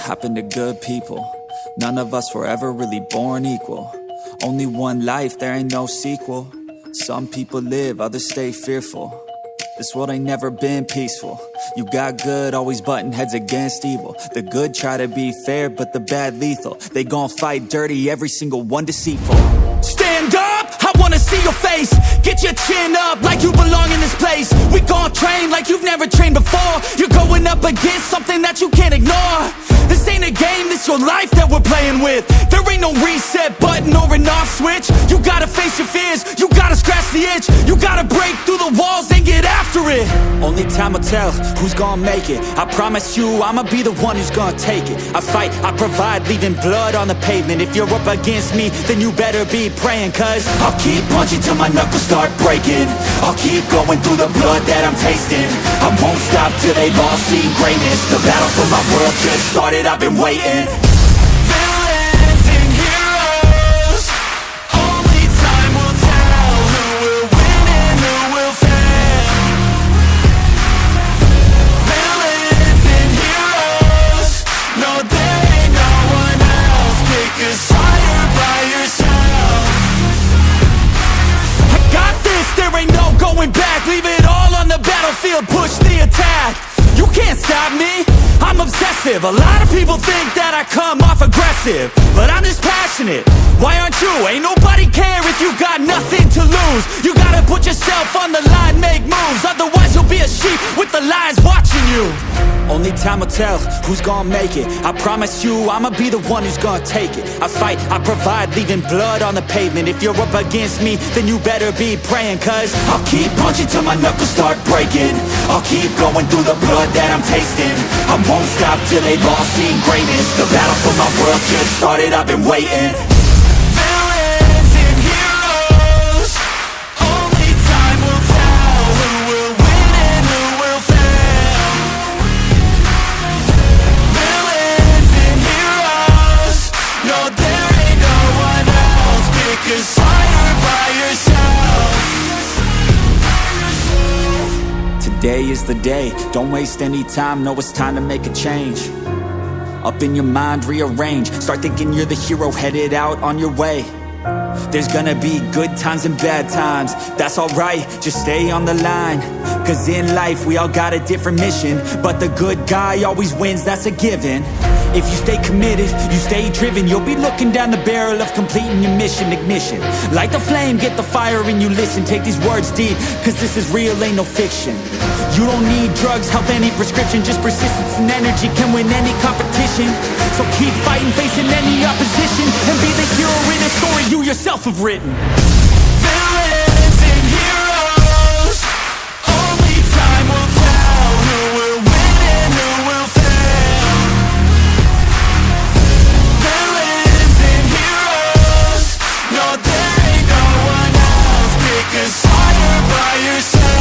happen to good people. None of us were ever really born equal. Only one life, there ain't no sequel. Some people live, others stay fearful. This world ain't never been peaceful. You got good, always butting heads against evil. The good try to be fair, but the bad lethal. They gon' fight dirty, every single one deceitful. Stand up, I wanna see your face. Get your chin up like you belong in this place. We gon' train like you've never trained before. You're going up against something that you can't ignore. This ain't a game, this your life that we're playing with. There ain't no reset button or an off switch. You gotta face your fears, you gotta scratch the itch. You gotta break through the walls and get after it. Only time will tell who's gonna make it. I promise you, I'ma be the one who's gonna take it. I fight, I provide, leaving blood on the pavement. If you're up against me, then you better be praying. Cause I'll keep punching till my knuckles start breaking. I'll keep going through the blood that I'm tasting. I won't stop till they've all seen greatness. The battle for my world just started, I've been waiting. Villains and heroes, only time will tell who will win and who will fail. Villains and heroes, no there ain't no one else. Pick a side by yourself. I got this, there ain't no going back. Leave it all on the battlefield, push the attack. You can't stop me, I'm obsessive. A lot of people think that I come off aggressive, but I'm just passionate. Why aren't you? Ain't nobody care if you got nothing to lose. You gotta put yourself on the line, make moves. Otherwise you'll be a sheep with the lies watching you. Only time will tell who's gonna make it. I promise you, I'ma be the one who's gonna take it. I fight, I provide, leaving blood on the pavement. If you're up against me, then you better be praying. Cause I'll keep punching till my knuckles start breaking. I'll keep going through the blood that I'm tasting. I won't stop till they've all seen greatness. The battle for my world just started, I've been waiting. Villains and heroes, only time will tell who will win and who will fail. Villains and heroes, no there ain't no one else. Pick a side by yourself. Today is the day, don't waste any time. Know it's time to make a change. Up in your mind, rearrange. Start thinking you're the hero headed out on your way. There's gonna be good times and bad times. That's alright, just stay on the line. Cause in life we all got a different mission, but the good guy always wins, that's a given. If you stay committed, you stay driven, you'll be looking down the barrel of completing your mission. Ignition, light the flame, get the fire and you listen. Take these words deep, cause this is real, ain't no fiction. You don't need drugs, help, any prescription. Just persistence and energy can win any competition. So keep fighting, facing any opposition, and be the hero in a story you yourself have written. Villains and heroes, only time will tell who will win and who will fail. Villains and heroes, no there ain't no one else. Pick a side by yourself.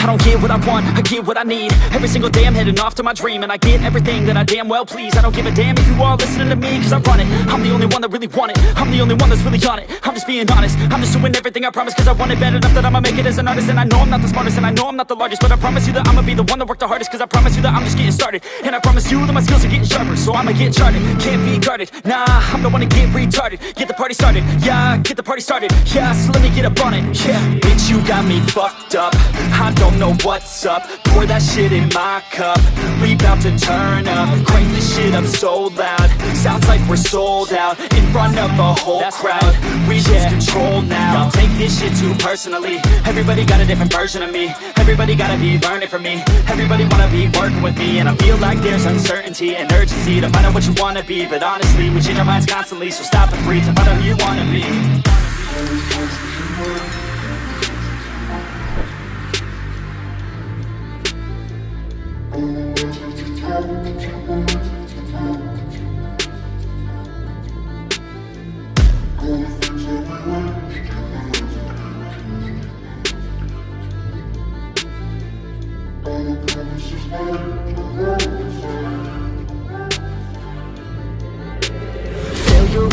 I don't get what I want, I get what I need. Every single day I'm heading off to my dream, and I get everything that I damn well please. I don't give a damn if you all listening to me, cause I run it. I'm the only one that really want it, I'm the only one that's really on it. I'm just being honest, I'm just doing everything I promise, cause I want it bad enough that I'ma make it as an artist. And I know I'm not the smartest, and I know I'm not the largest, but I promise you that I'ma be the one that worked the hardest. Cause I promise you that I'm just getting started, and I promise you that my skills are getting sharper. So I'ma get charted, can't be guarded. Nah, I'm the one to get retarded. Get the party started, yeah, get the party started. Yeah, so let me get up on it, yeah. Bitch, you got me fucked up, I don't know what's up. Pour that shit in my cup, we bout to turn up. Crank this shit up so loud, sounds like we're sold out. In front of a whole crowd, we lose control now. Don't take this shit too personally, everybody got a different version of me. Everybody gotta be learning from me, everybody wanna be working with me. And I feel like there's uncertainty and urgency to find out what you wanna be. But honestly, we change our minds constantly, so stop and breathe and find out who you wanna be. Failure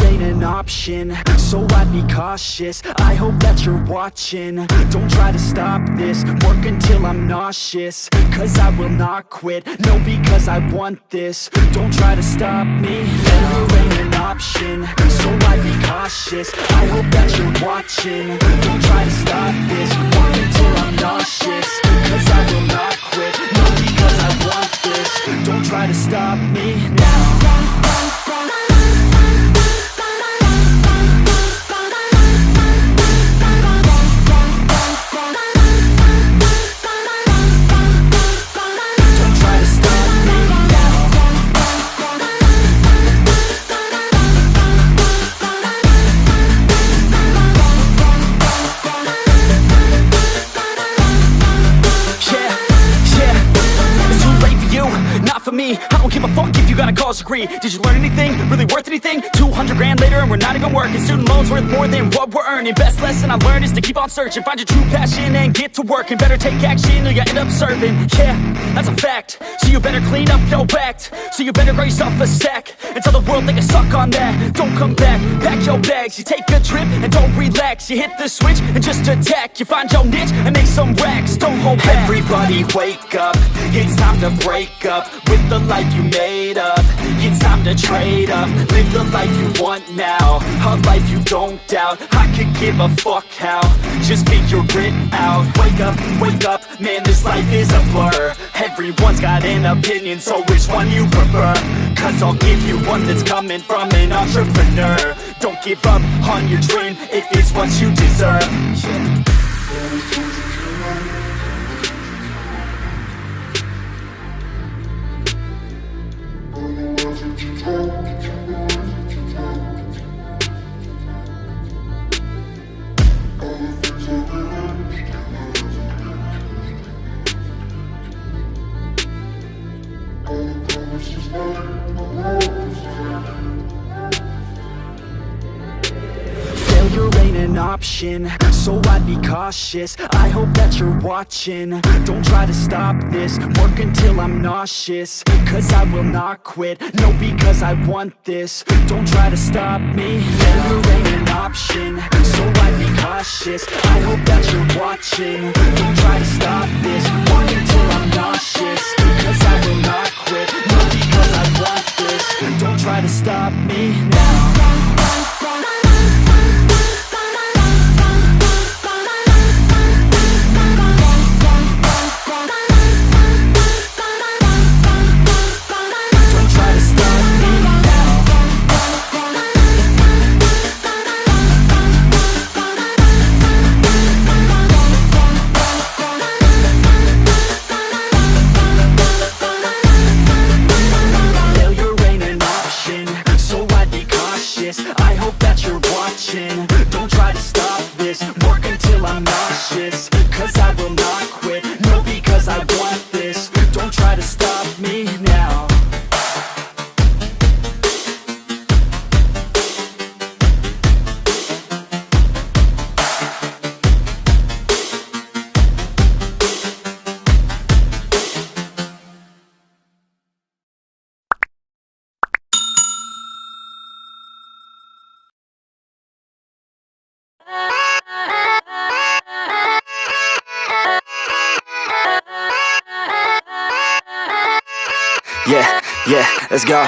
ain't an option, so I'd be cautious. I hope that you're watching. Don't try to stop this, work until I'm nauseous. Cause I will not quit, no, because I want this. Don't try to stop me, failure ain't an option, so I'd be cautious. I hope that you're watching. Don't try to stop this, work until I'm nauseous. Cause I will not quit, no, because I want this. Don't try to stop me now. I don't give a fuck if you got a college degree. Did you learn anything? Really worth anything? 200 grand later and we're not even working. Student loans worth more than what we're earning. Best lesson I learned is to keep on searching. Find your true passion and get to work. And better take action or you end up serving. Yeah, that's a fact. So you better clean up your act. So you better grab yourself a sack and tell the world they can suck on that. Don't come back, pack your bags. You take a trip and don't relax. You hit the switch and just attack. You find your niche and make some racks. Don't hold back. Everybody wake up, it's time to break up with the life you made up. It's time to trade up, live the life you want now, a life you don't doubt. I could give a fuck how, just figure it out. Wake up, man, this life is a blur. Everyone's got an opinion, so which one you prefer? Cause I'll give you one that's coming from an entrepreneur. Don't give up on your dream if it's what you deserve. Yeah. Failure ain't an option, so I'd be cautious. I hope that you're watching. Don't try to stop this, work until I'm nauseous. Cause I will not quit, no, because I want this. Don't try to stop me, failure ain't an option, so I'd be cautious. I hope that you're watching. Don't try to stop this, work until I'm nauseous. Cause I will not quit, no, because I want this. Don't try to stop me now. Yeah, let's go.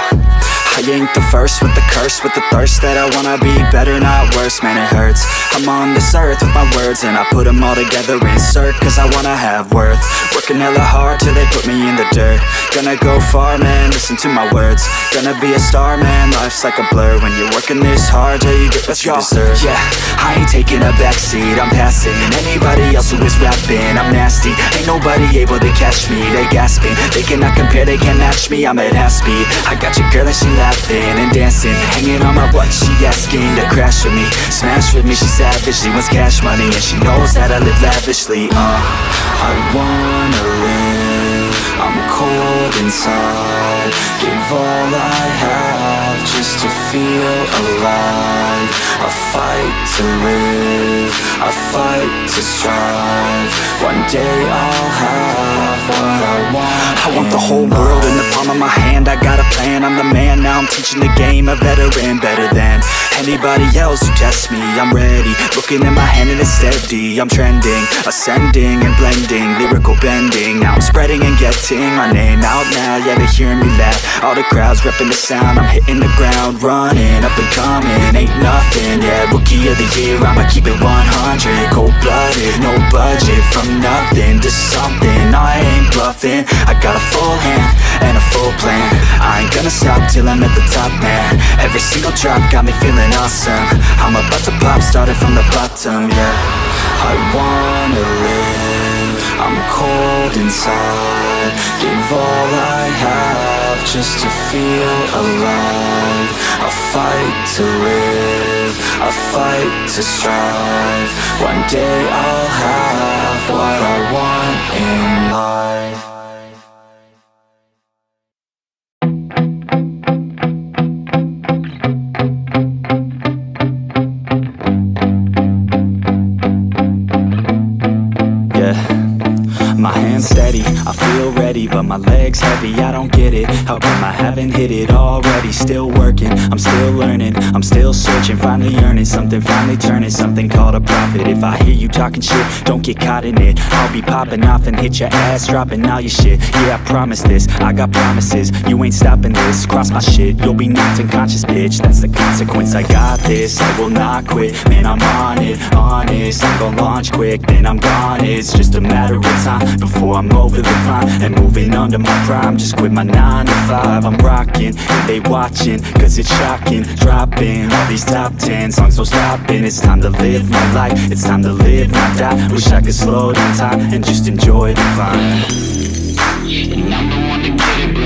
I ain't the first with the curse, with the thirst that I wanna be better, not worse, man, it hurts. I'm on this earth with my words and I put them all together, insert, cause I wanna have worth. Working hella hard till they put me in the dirt. Gonna go far, man, listen to my words. Gonna be a star, man, life's like a blur. When you're working this hard, yeah, you get what you deserve. Yeah, I ain't taking a backseat, I'm passing anybody else who is rapping. I'm nasty, ain't nobody able to catch me. They gasping, they cannot compare, they can't match me. I'm at half speed, I got your girl and she laughing and dancing, hanging on my butt, she asking to crash with me, smash with me. She savage, she wants cash money and she knows that I live lavishly. I wanna live I'm cold inside. Give all I have just to feel alive. I fight to live, I fight to strive. One day I'll have what I want. I want the whole world in the palm of my hand. I got a plan, I'm the man. Now I'm teaching the game, a veteran, better than anybody else who tests me. I'm ready, looking at my hand and it's steady. I'm trending, ascending and blending, lyrical bending. Now I'm spreading and getting my name out now. Yeah, they're hearing me laugh. All the crowds repping the sound. I'm hitting the ground running, up and coming, ain't nothing. Yeah, rookie of the year, I'ma keep it 100. Cold-blooded, no budget. From nothing to something, I ain't bluffing. I got a full hand and a full plan. I ain't gonna stop till I'm at the top, man. Every single drop got me feeling awesome. I'm about to pop, started from the bottom, yeah. I wanna live, I'm cold inside. Give all I have just to feel alive. I fight to live, I fight to strive. One day I'll have what I want in life. My hand's steady, I feel ready, but my legs heavy, I don't get it. How come I haven't hit it already? Still working, I'm still learning, I'm still searching, finally earning something, finally turning something called a profit. If I hear you talking shit, don't get caught in it. I'll be popping off and hit your ass, dropping all your shit. Yeah, I promise this, I got promises, you ain't stopping this. Cross my shit, you'll be knocked unconscious, bitch. That's the consequence, I got this, I will not quit. Man, I'm on it, honest, I'm gon' launch quick, then I'm gone. It's just a matter of time before I'm over the climb and moving under my prime. Just quit my 9 to 5, I'm rocking and they watching, cause it's shocking. Dropping all these top 10 songs, no stopping. It's time to live my life, it's time to live, not die. Wish I could slow down time and just enjoy the climb. And I'm the one to get it, bro.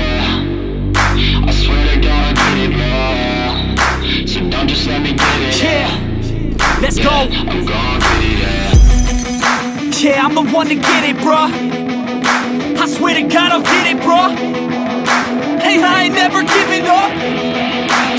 I swear to God I get it, bro. So don't just let me get it. Yeah, let's go. I'm gon' get it, yeah. Yeah, I'm the one to get it, bruh. I swear to God I'll get it, bruh. Hey, I ain't never giving up.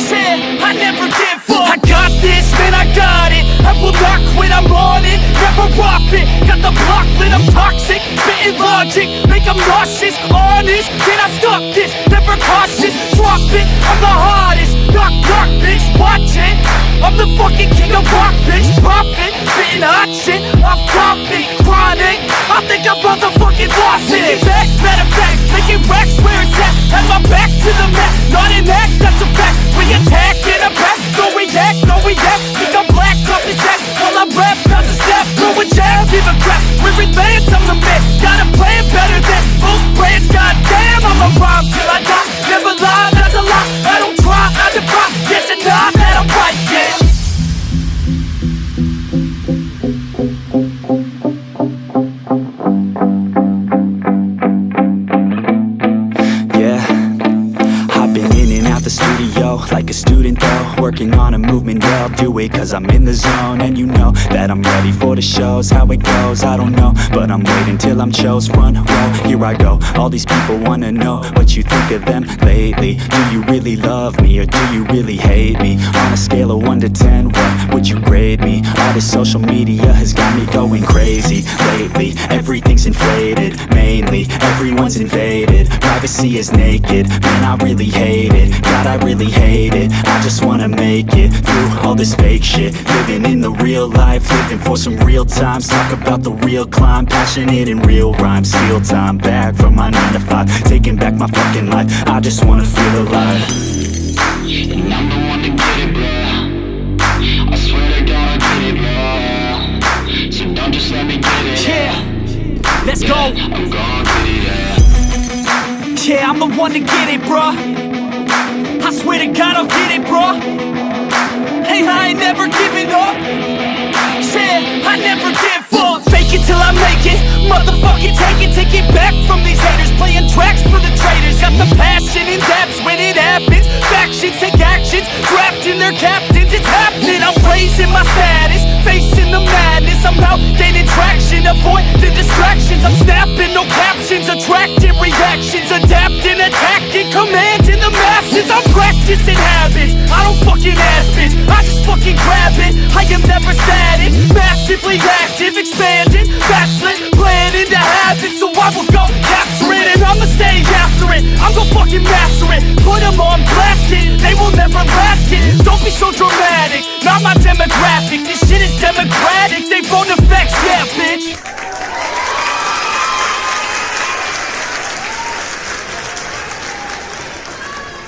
Yeah, I never give up. I got this, man, I got it. I will not quit, I'm on it. Never off it. Got the block lit, I'm toxic. Spitting logic, make them nauseous. Honest, can I stop this? Never cautious, drop it. I'm the hardest. Knock, knock, bitch, watch it. I'm the fucking king of rock, bitch. Profit, spitting hot shit. Off topic, chronic. I think I motherfucking lost it. Making back, matter of fact, making racks where it's at. Have my back to the mat, not an act, that's a fact. We attack in a back, no react, no react. Think I'm black, up his neck, while I rap, not to step. Throw a jab, give a crap. We're advanced, I'm the man. Gotta play it better than most brands. Goddamn, I'm a rhyme till I die. Never lie, that's a lie. I don't try, I defy. Yes and nah, that I'm right, yeah. The studio like a student though, working on a movement, yeah, I'll do it cause I'm in the zone. And you know that I'm ready for the shows. How it goes, I don't know, but I'm waiting till I'm chose. Front row, here I go. All these people wanna know what you think of them lately. Do you really love me or do you really hate me? On a scale of 1 to 10, what would you grade me? All this social media has got me going crazy lately. Everything's inflated, mainly everyone's invaded. Privacy is naked, man, I really hate it. God, I really hate it. I just wanna make it through all this fake shit. Living in the real life, living for some real times. Talk about the real climb, passionate in real rhymes. Steal time back from my 9 to 5, taking back my fucking life. I just wanna feel alive. And I'm the one to get it, bro. I swear to God I get it, bro. So don't just let me get it. Yeah, let's go. I'm gon' get it, yeah. Yeah, I'm the one to get it, bruh. I swear to God I'll get it, bruh. Hey, I ain't never giving up. Yeah, I never give up. Fake it till I make it. Motherfucking take it back from these haters. Playing tracks for the traitors. Got the passion in depths when it happens. Factions take actions, drafting their captains. It's happening, I'm praying raising my status, facing the madness. I'm out gaining traction, avoid the distractions. I'm snapping, no captions, attracting reactions, adapting, attacking, commanding the masses. I'm practicing habits, I don't fucking ask bitch, I just fucking grab it. I am never static, massively active, expanding, backslid, planning to have it. So I will go capture it, and I'ma stay after it. I'm gon' fucking master it, put them on